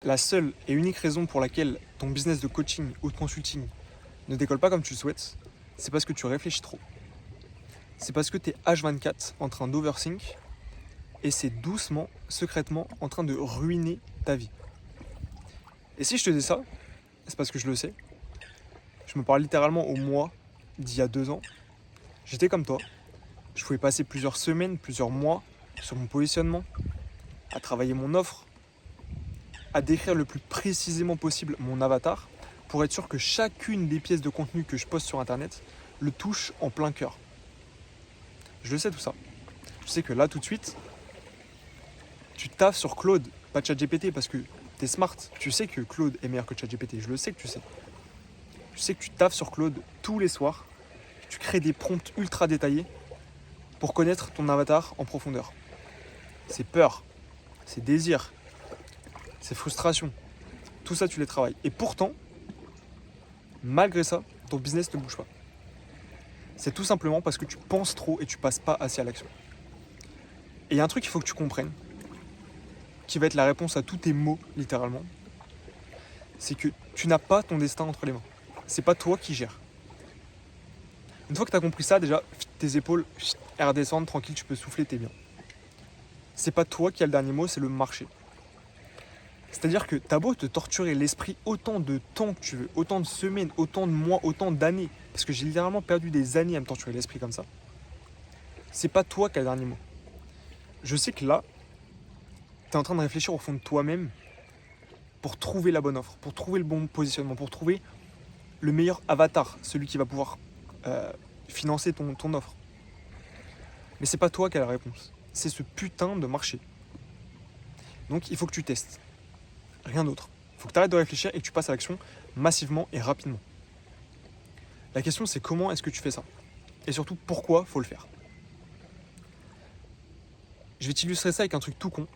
La seule et unique raison pour laquelle ton business de coaching ou de consulting ne décolle pas comme tu le souhaites, c'est parce que tu réfléchis trop. C'est parce que tu es H24 en train d'overthink et c'est doucement, secrètement en train de ruiner ta vie. Et si je te dis ça, c'est parce que je le sais. Je me parle littéralement au moi d'il y a 2 ans. J'étais comme toi. Je pouvais passer plusieurs semaines, plusieurs mois sur mon positionnement, à travailler mon offre, à décrire le plus précisément possible mon avatar pour être sûr que chacune des pièces de contenu que je poste sur internet le touche en plein cœur. Je le sais tout ça. Je sais que là tout de suite, tu taffes sur Claude, pas ChatGPT parce que t'es smart. Tu sais que Claude est meilleur que ChatGPT. Je le sais que tu sais. Je sais que tu taffes sur Claude tous les soirs. Tu crées des prompts ultra détaillés pour connaître ton avatar en profondeur. C'est peur, c'est désir, c'est frustration. Tout ça, tu les travailles. Et pourtant, malgré ça, ton business ne bouge pas. C'est tout simplement parce que tu penses trop et tu passes pas assez à l'action. Et il y a un truc qu'il faut que tu comprennes, qui va être la réponse à tous tes mots, littéralement, c'est que tu n'as pas ton destin entre les mains. C'est pas toi qui gères. Une fois que tu as compris ça, déjà, tes épaules, elles redescendent, tranquille, tu peux souffler, t'es bien. C'est pas toi qui as le dernier mot, c'est le marché. C'est-à-dire que t'as beau te torturer l'esprit autant de temps que tu veux, autant de semaines, autant de mois, autant d'années, parce que j'ai littéralement perdu des années à me torturer l'esprit comme ça, c'est pas toi qui as le dernier mot. Je sais que là, tu es en train de réfléchir au fond de toi-même pour trouver la bonne offre, pour trouver le bon positionnement, pour trouver le meilleur avatar, celui qui va pouvoir financer ton offre. Mais c'est pas toi qui as la réponse, c'est ce putain de marché. Donc il faut que tu testes, rien d'autre. Il faut que tu arrêtes de réfléchir et que tu passes à l'action massivement et rapidement. La question c'est comment est-ce que tu fais ça? Et surtout pourquoi faut le faire? Je vais t'illustrer ça avec un truc tout con.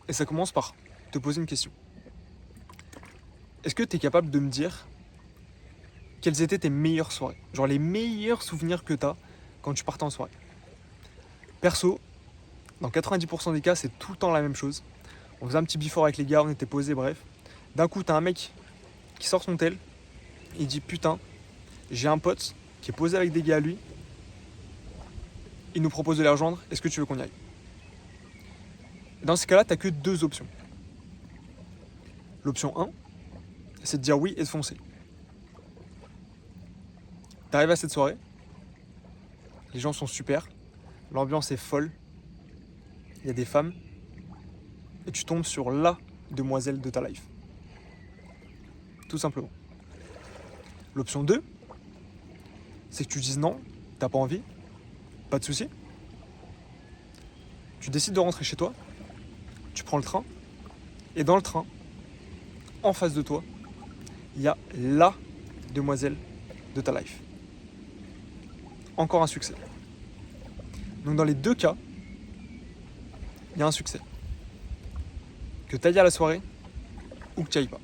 Et ça commence par te poser une question. Est-ce que tu es capable de me dire quelles étaient tes meilleures soirées? Genre les meilleurs souvenirs que tu as quand tu partais en soirée. Perso, dans 90% des cas, c'est tout le temps la même chose. On faisait un petit before avec les gars, on était posés, bref. D'un coup, t'as un mec qui sort son tel, il dit putain, j'ai un pote qui est posé avec des gars à lui, il nous propose de les rejoindre, est-ce que tu veux qu'on y aille? Dans ce cas-là, t'as que 2 options. L'option 1, c'est de dire oui et de foncer. T'arrives à cette soirée, les gens sont super, l'ambiance est folle, il y a des femmes, et tu tombes sur la demoiselle de ta life. Tout simplement. L'option 2, c'est que tu dises non, t'as pas envie, pas de souci. Tu décides de rentrer chez toi, tu prends le train, et dans le train, en face de toi, il y a la demoiselle de ta life. Encore un succès. Donc dans les 2 cas, il y a un succès. Que tu ailles à la soirée ou que tu n'y ailles pas.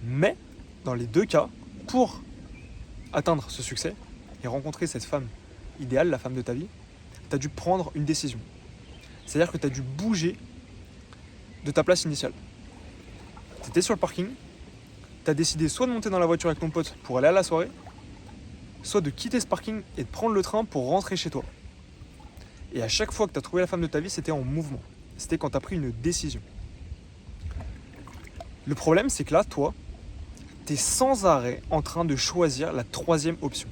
Mais dans les 2 cas, pour atteindre ce succès et rencontrer cette femme idéale, la femme de ta vie, tu as dû prendre une décision. C'est-à-dire que tu as dû bouger de ta place initiale. Tu étais sur le parking, tu as décidé soit de monter dans la voiture avec ton pote pour aller à la soirée, soit de quitter ce parking et de prendre le train pour rentrer chez toi. Et à chaque fois que tu as trouvé la femme de ta vie, c'était en mouvement. C'était quand tu as pris une décision. Le problème, c'est que là, toi, tu es sans arrêt en train de choisir la 3e option.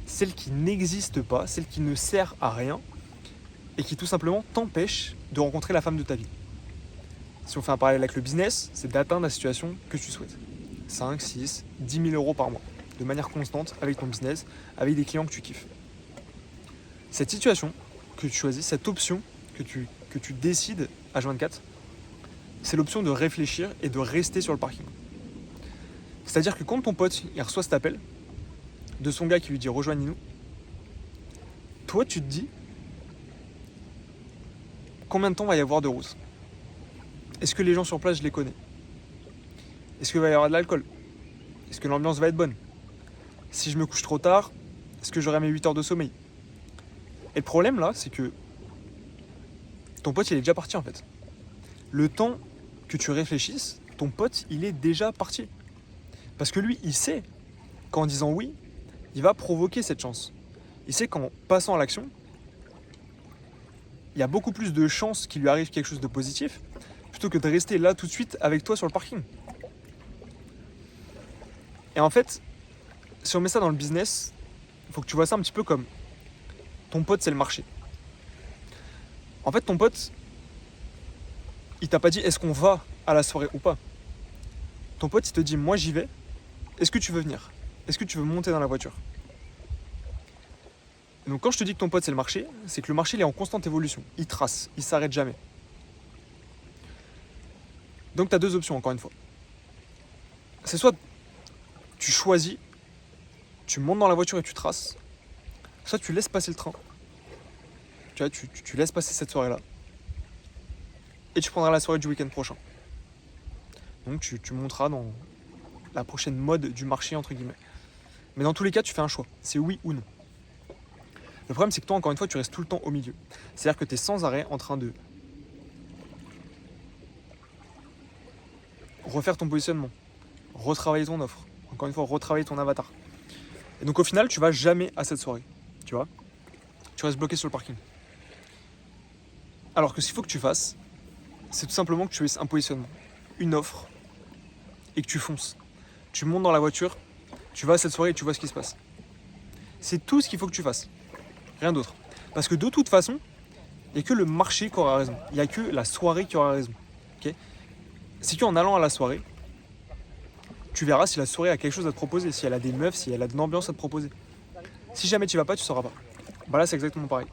Celle qui n'existe pas, celle qui ne sert à rien et qui tout simplement t'empêche de rencontrer la femme de ta vie. Si on fait un parallèle avec le business, c'est d'atteindre la situation que tu souhaites. 5, 6, 10 000 euros par mois, de manière constante avec ton business, avec des clients que tu kiffes. Cette situation que tu choisis, cette option que tu décides H24, c'est l'option de réfléchir et de rester sur le parking. C'est-à-dire que quand ton pote il reçoit cet appel de son gars qui lui dit rejoignez-nous, toi tu te dis combien de temps va y avoir de route? Est-ce que les gens sur place je les connais? Est-ce qu'il va y avoir de l'alcool? Est-ce que l'ambiance va être bonne? Si je me couche trop tard, est-ce que j'aurai mes 8 heures de sommeil? Et le problème là, c'est que ton pote il est déjà parti en fait. Le temps que tu réfléchisses, ton pote, il est déjà parti. Parce que lui, il sait qu'en disant oui, il va provoquer cette chance. Il sait qu'en passant à l'action, il y a beaucoup plus de chances qu'il lui arrive quelque chose de positif plutôt que de rester là tout de suite avec toi sur le parking. Et en fait, si on met ça dans le business, il faut que tu vois ça un petit peu comme ton pote, c'est le marché. En fait, ton pote, il t'a pas dit est-ce qu'on va à la soirée ou pas. Ton pote, il te dit moi j'y vais, est-ce que tu veux venir? Est-ce que tu veux monter dans la voiture? Et donc quand je te dis que ton pote c'est le marché, c'est que le marché il est en constante évolution. Il trace, il s'arrête jamais. Donc tu as deux options encore une fois. C'est soit tu choisis, tu montes dans la voiture et tu traces, soit tu laisses passer le train. Tu vois, tu laisses passer cette soirée-là. Et tu prendras la soirée du week-end prochain. Donc tu monteras dans la prochaine mode du marché entre guillemets. Mais dans tous les cas, tu fais un choix. C'est oui ou non. Le problème, c'est que toi, encore une fois, tu restes tout le temps au milieu. C'est-à-dire que tu es sans arrêt en train de refaire ton positionnement, retravailler ton offre, encore une fois, retravailler ton avatar. Et donc au final, tu vas jamais à cette soirée. Tu vois, tu restes bloqué sur le parking. Alors que ce qu'il faut que tu fasses, c'est tout simplement que tu aies un positionnement, une offre, et que tu fonces. Tu montes dans la voiture, tu vas à cette soirée et tu vois ce qui se passe. C'est tout ce qu'il faut que tu fasses. Rien d'autre. Parce que de toute façon, il n'y a que le marché qui aura raison. Il n'y a que la soirée qui aura raison. Okay, c'est qu'en allant à la soirée, tu verras si la soirée a quelque chose à te proposer, si elle a des meufs, si elle a de l'ambiance à te proposer. Si jamais tu vas pas, tu sauras pas. Bah là, c'est exactement pareil.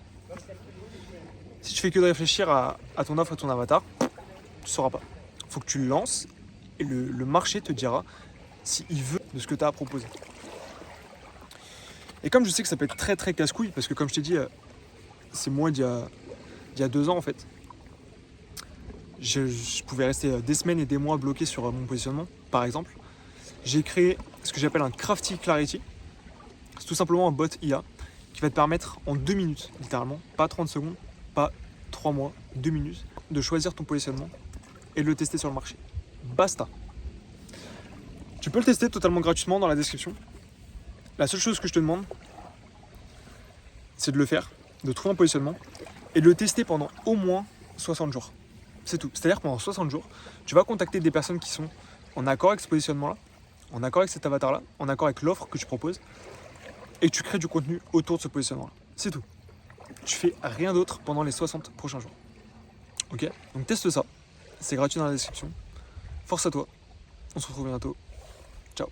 Si tu fais que de réfléchir à ton offre et ton avatar, tu sauras pas. Faut que tu le lances et le marché te dira s'il veut de ce que tu as à proposer. Et comme je sais que ça peut être très très casse-couille, parce que comme je t'ai dit, c'est moi d'il y a 2 ans en fait. Je pouvais rester des semaines et des mois bloqué sur mon positionnement, par exemple. J'ai créé ce que j'appelle un Crafty Clarity. C'est tout simplement un bot IA qui va te permettre en 2 minutes, littéralement, pas 30 secondes, pas 3 mois, 2 minutes, de choisir ton positionnement et de le tester sur le marché. Basta. Tu peux le tester totalement gratuitement dans la description. La seule chose que je te demande, c'est de le faire, de trouver un positionnement et de le tester pendant au moins 60 jours. C'est tout. C'est-à-dire que pendant 60 jours, tu vas contacter des personnes qui sont en accord avec ce positionnement-là, en accord avec cet avatar-là, en accord avec l'offre que tu proposes, et que tu crées du contenu autour de ce positionnement-là. C'est tout. Tu fais rien d'autre pendant les 60 prochains jours. Ok? Donc teste ça. C'est gratuit dans la description. Force à toi. On se retrouve bientôt. Ciao.